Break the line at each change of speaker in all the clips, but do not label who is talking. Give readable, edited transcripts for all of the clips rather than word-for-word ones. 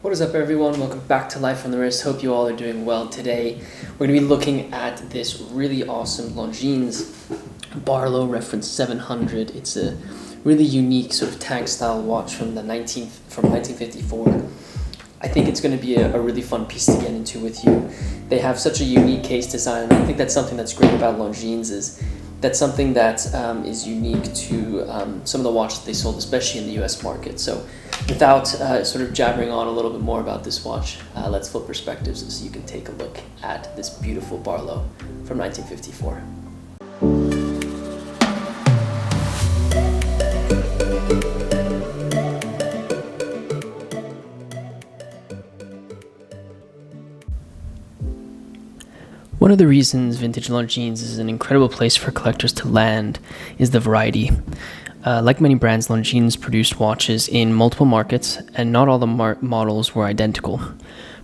What is up, everyone? Welcome back to Life on the Wrist. Hope you all are doing well today. We're going to be looking at this really awesome Longines Barlow reference 700. It's a really unique sort of tank style watch from 1954. I think it's going to be a really fun piece to get into with you. They have such a unique case design, and I think that's something that's great about Longines is that's something that is unique to some of the watches they sold, especially in the US market. So without sort of jabbering on a little bit more about this watch, let's flip perspectives so you can take a look at this beautiful Barlow from 1954. One of the reasons vintage Longines is an incredible place for collectors to land is the variety. Like many brands, Longines produced watches in multiple markets, and not all the models were identical.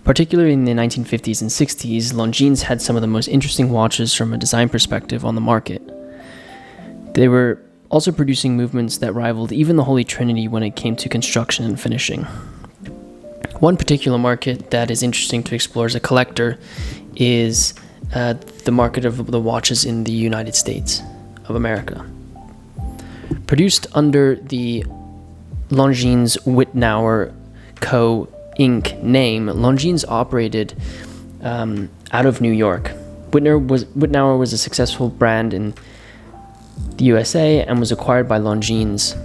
Particularly in the 1950s and 60s, Longines had some of the most interesting watches from a design perspective on the market. They were also producing movements that rivaled even the Holy Trinity when it came to construction and finishing. One particular market that is interesting to explore as a collector is the market of the watches in the United States of America. Produced under the Longines-Wittnauer Co Inc name, Longines operated out of New York. Wittnauer was a successful brand in the USA and was acquired by Longines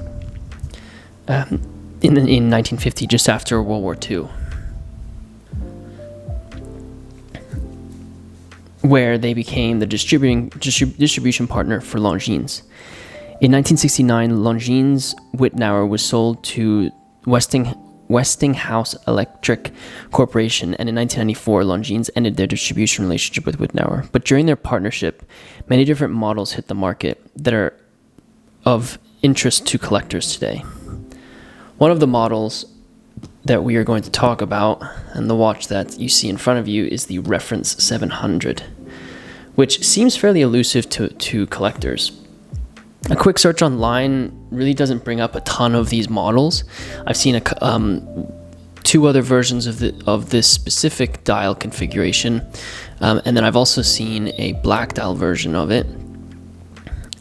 in 1950, just after World War II, where they became the distribution partner for Longines. In 1969, Longines-Wittnauer was sold to Westinghouse Electric Corporation, and in 1994, Longines ended their distribution relationship with Wittnauer. But during their partnership, many different models hit the market that are of interest to collectors today. One of the models that we are going to talk about, and the watch that you see in front of you, is the Reference 700, which seems fairly elusive to collectors. A quick search online really doesn't bring up a ton of these models. I've seen two other versions of this specific dial configuration, and then I've also seen a black dial version of it.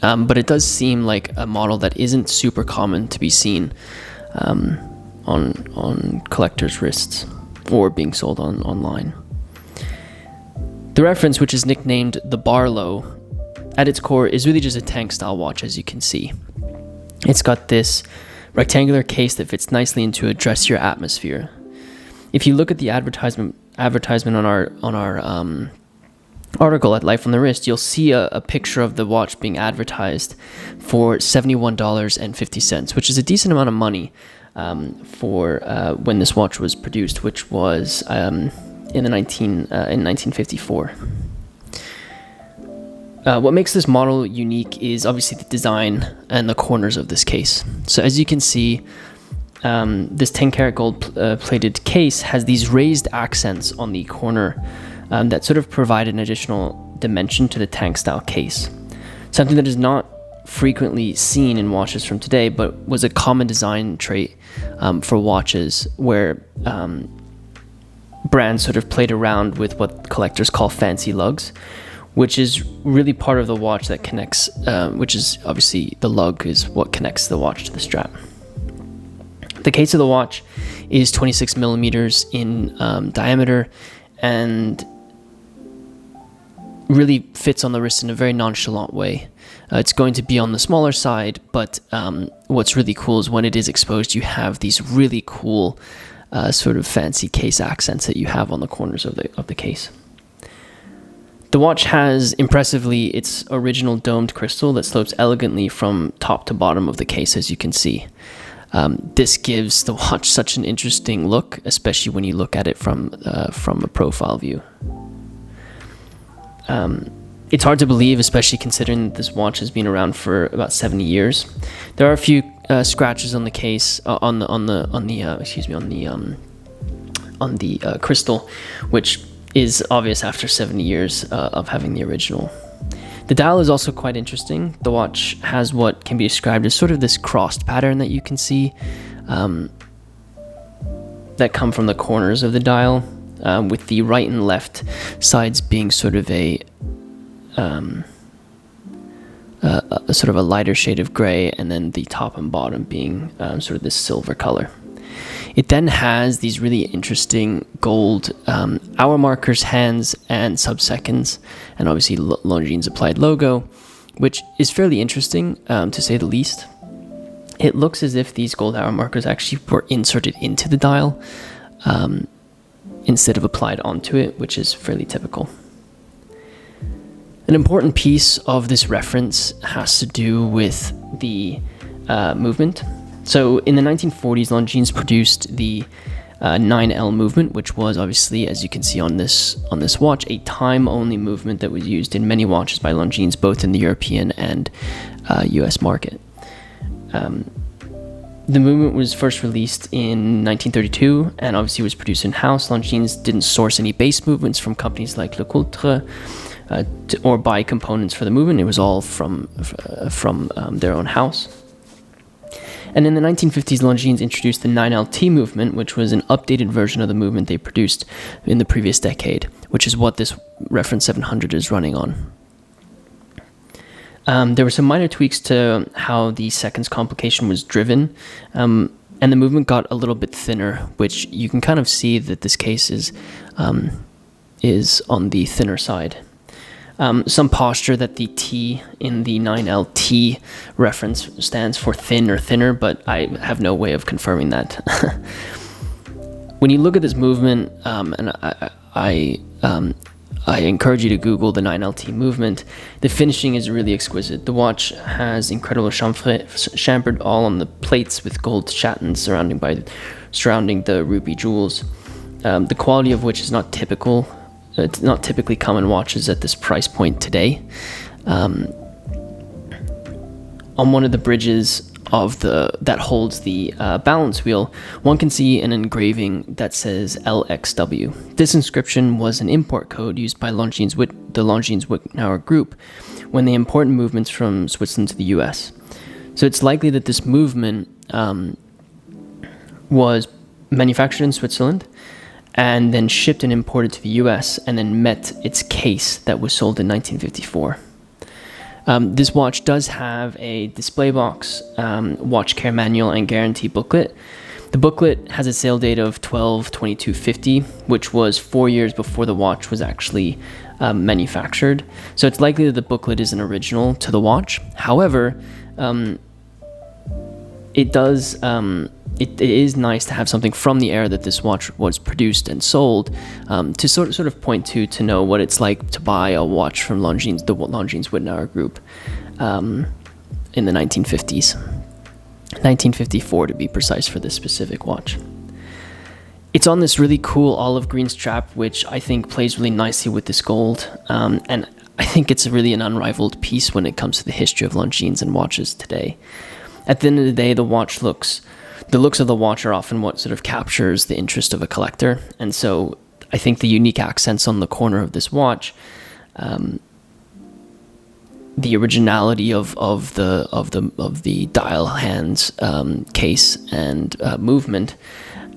But it does seem like a model that isn't super common to be seen on collectors' wrists or being sold online. The Reference, which is nicknamed the Barlow, at its core is really just a tank style watch, as you can see. It's got this rectangular case that fits nicely into a dressier atmosphere. If you look at the advertisement on our article at Life on the Wrist, you'll see a picture of the watch being advertised for $71.50, which is a decent amount of money for when this watch was produced, which was in 1954. What makes this model unique is obviously the design and the corners of this case. So as you can see, this 10-karat gold plated case has these raised accents on the corner that sort of provide an additional dimension to the tank style case. Something that is not frequently seen in watches from today, but was a common design trait for watches where brands sort of played around with what collectors call fancy lugs, which is really part of the watch that connects, which is obviously the lug is what connects the watch to the strap. The case of the watch is 26 millimeters in diameter and really fits on the wrist in a very nonchalant way. It's going to be on the smaller side, but what's really cool is when it is exposed, you have these really cool sort of fancy case accents that you have on the corners of the case. The watch has, impressively, its original domed crystal that slopes elegantly from top to bottom of the case, as you can see. This gives the watch such an interesting look, especially when you look at it from a profile view. It's hard to believe, especially considering that this watch has been around for about 70 years. There are a few scratches on the case, on the crystal, which is obvious after 70 years of having the original. The dial is also quite interesting. The watch has what can be described as sort of this crossed pattern that you can see that come from the corners of the dial, with the right and left sides being sort of a sort of a lighter shade of gray, and then the top and bottom being sort of this silver color. It then has these really interesting gold hour markers, hands, and subseconds, and obviously Longines applied logo, which is fairly interesting, to say the least. It looks as if these gold hour markers actually were inserted into the dial instead of applied onto it, which is fairly typical. An important piece of this reference has to do with the movement. So in the 1940s, Longines produced the 9L movement, which was obviously, as you can see on this watch, a time-only movement that was used in many watches by Longines, both in the European and US market. The movement was first released in 1932 and obviously was produced in-house. Longines didn't source any base movements from companies like Le Coultre or buy components for the movement. It was all from their own house. And in the 1950s, Longines introduced the 9LT movement, which was an updated version of the movement they produced in the previous decade, which is what this reference 700 is running on. There were some minor tweaks to how the seconds complication was driven, and the movement got a little bit thinner, which you can kind of see that this case is on the thinner side. Some posture that the T in the 9LT reference stands for thin or thinner, but I have no way of confirming that. When you look at this movement, and I encourage you to Google the 9LT movement, the finishing is really exquisite. The watch has incredible chamfered all on the plates with gold chattons surrounding the ruby jewels, the quality of which is not typical. It's not typically common watches at this price point today. On one of the bridges that holds the balance wheel, one can see an engraving that says LXW. This inscription was an import code used by the Longines-Wittnauer Group when they imported movements from Switzerland to the US. So it's likely that this movement was manufactured in Switzerland and then shipped and imported to the US, and then met its case that was sold in 1954. This watch does have a display box, watch care manual, and guarantee booklet. The booklet has a sale date of 12/22/50, which was 4 years before the watch was actually manufactured. So it's likely that the booklet is an original to the watch. However, it is nice to have something from the era that this watch was produced and sold, to sort of point to know what it's like to buy a watch from the Longines-Wittnauer Group in the 1950s. 1954 to be precise for this specific watch. It's on this really cool olive green strap, which I think plays really nicely with this gold, and I think it's really an unrivaled piece when it comes to the history of Longines and watches today. At the end of the day, the looks of the watch are often what sort of captures the interest of a collector, and so I think the unique accents on the corner of this watch, the originality of the dial hands, case, and movement,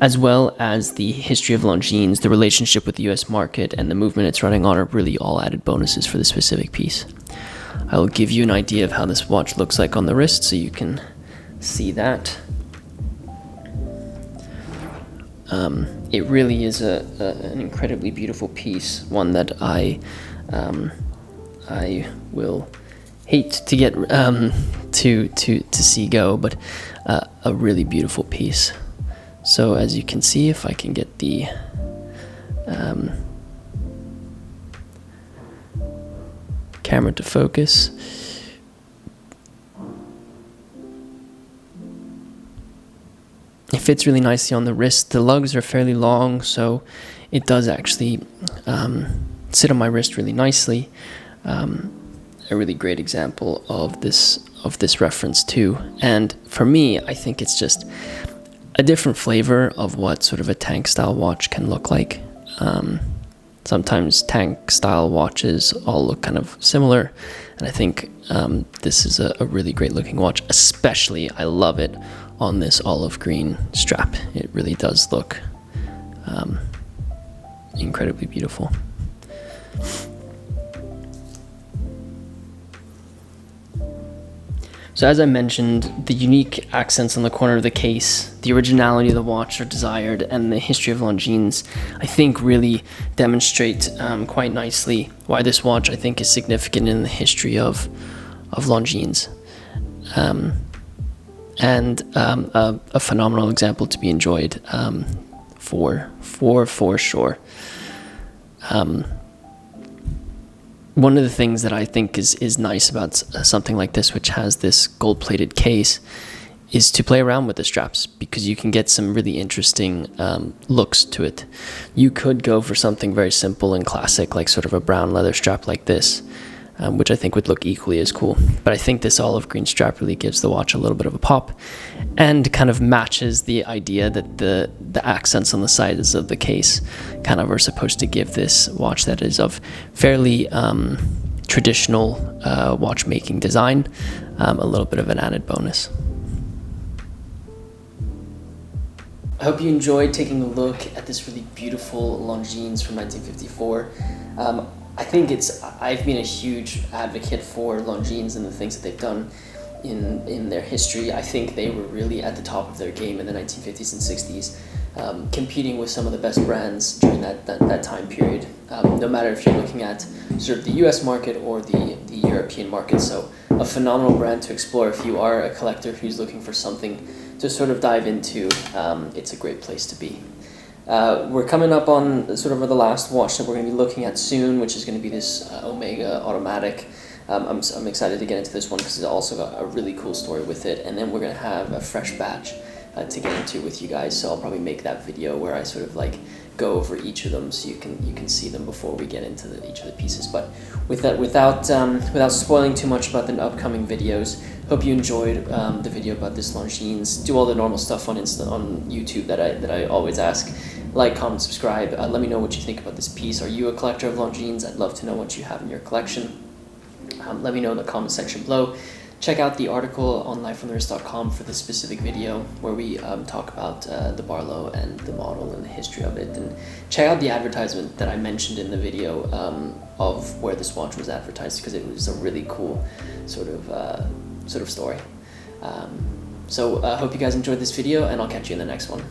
as well as the history of Longines, the relationship with the U.S. market, and the movement it's running on, are really all added bonuses for this specific piece. I will give you an idea of how this watch looks like on the wrist, so you can see that. It really is an incredibly beautiful piece, one that I will hate to get to see go, but a really beautiful piece. So as you can see, if I can get the camera to focus. It fits really nicely on the wrist. The lugs are fairly long, so it does actually sit on my wrist really nicely. A really great example of this reference too. And for me, I think it's just a different flavor of what sort of a tank style watch can look like. Sometimes tank style watches all look kind of similar, and I think this is a really great looking watch. Especially, I love it on this olive green strap. It really does look Incredibly beautiful. So as I mentioned, the unique accents on the corner of the case, the originality of the watch are desired, and the history of Longines, I think, really demonstrate quite nicely why this watch, I think, is significant in the history of Longines. And a phenomenal example to be enjoyed for sure. One of the things that I think is nice about something like this, which has this gold-plated case, is to play around with the straps, because you can get some really interesting looks to it. You could go for something very simple and classic, like sort of a brown leather strap like this, which I think would look equally as cool. But I think this olive green strap really gives the watch a little bit of a pop, and kind of matches the idea that the accents on the sides of the case kind of are supposed to give this watch that is of fairly traditional watchmaking design a little bit of an added bonus. I hope you enjoyed taking a look at this really beautiful Longines from 1954. I've been a huge advocate for Longines and the things that they've done in their history. I think they were really at the top of their game in the 1950s and 60s, competing with some of the best brands during that time period, no matter if you're looking at sort of the US market or the European market. So a phenomenal brand to explore if you are a collector who's looking for something to sort of dive into. It's a great place to be. We're coming up on sort of the last watch that we're going to be looking at soon, which is going to be this Omega Automatic. I'm excited to get into this one because it's also got a really cool story with it, and then we're going to have a fresh batch to get into with you guys, so I'll probably make that video where I sort of like go over each of them so you can see them before we get into each of the pieces. But without spoiling too much about the upcoming videos, hope you enjoyed the video about this Longines. Do all the normal stuff on YouTube that I always ask. Like, comment, subscribe. Let me know what you think about this piece. Are you a collector of Longines? I'd love to know what you have in your collection. Let me know in the comment section below. Check out the article on lifeonthewrist.com for this specific video where we talk about the Barlow and the model and the history of it. And check out the advertisement that I mentioned in the video of where this watch was advertised, because it was a really cool sort of story. So I hope you guys enjoyed this video, and I'll catch you in the next one.